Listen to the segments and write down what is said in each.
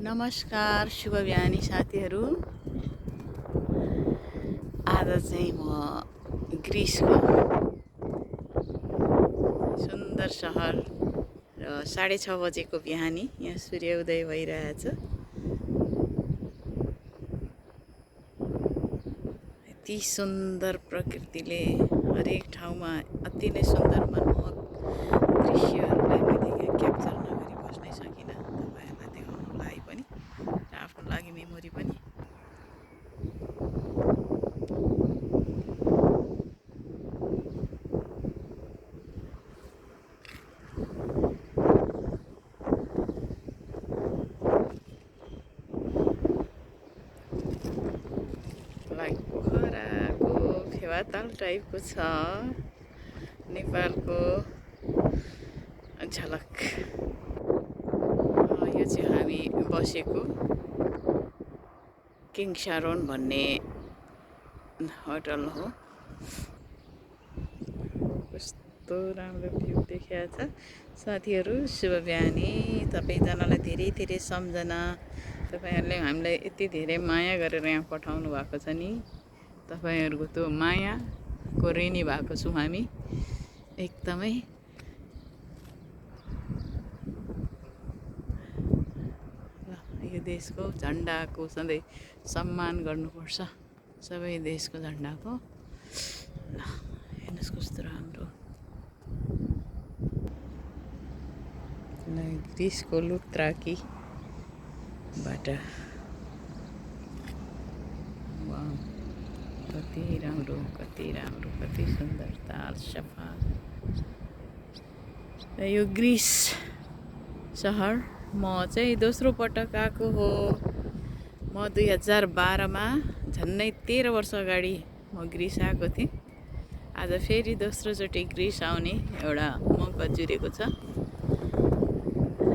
नमस्कार शुभ बिहानी साथीहरू। आज चाहिँ म ग्रिसको सुन्दर सहर र 6:30 बजेको बिहानी यहाँ सूर्योदय भइरहेछ। यति सुन्दर प्रकृतिले हरेक ठाउँमा अति नै सुन्दर मनमोहक दृश्यहरूलाई मैले यहाँ क्याप्चर नगरी बस्नै सकिनँ तपाईँहरूलाई देखाउनुको लागि पनि र आफ्नो लागि मेमोरी पनि। पोखराको फेवाताल टाइपको छ नेपालको झलक। यो चाहिँ हामी बसेको किङ सारोन भन्ने होटल हो। कस्तो राम्रो भ्यू देखिएको छ साथीहरू। शुभ बिहानी सबैजनालाई धेरै धेरै सम्झना। तपाईँहरूले हामीलाई यति धेरै माया गरेर यहाँ पठाउनु भएको छ नि, तपाईँहरूको त्यो मायाको ऋणी भएको छौँ हामी एकदमै। यो देशको झन्डाको सधैँ सम्मान गर्नुपर्छ, सबै देशको झन्डाको। ल हेर्नुहोस् कस्तो राम्रो। ग्रिसको लुत्राकीबाट कति राम्रो, कति राम्रो, कति सुन्दरता, सफा। यो ग्रिस सहर म चाहिँ दोस्रो पटक आएको हो। म 2012मा झन्डै 13 वर्ष अगाडि म ग्रिस आएको थिएँ। आज फेरि दोस्रोचोटि ग्रिस आउने एउटा मौका जुरेको छ।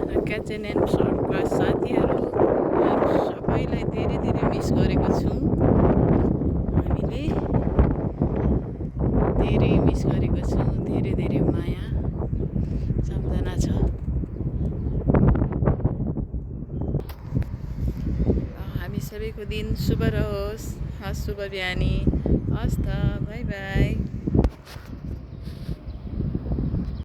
र क्याचेनेन सहरका साथीहरू सबैलाई धेरै धेरै मिस गरेको छौँ हामीले, धेरै मिस गरेको छौँ। धेरै धेरै माया सम्झना छ। हामी सबैको दिन शुभ रहोस्। शुभ बिहानी। हस् त, बाई बाई।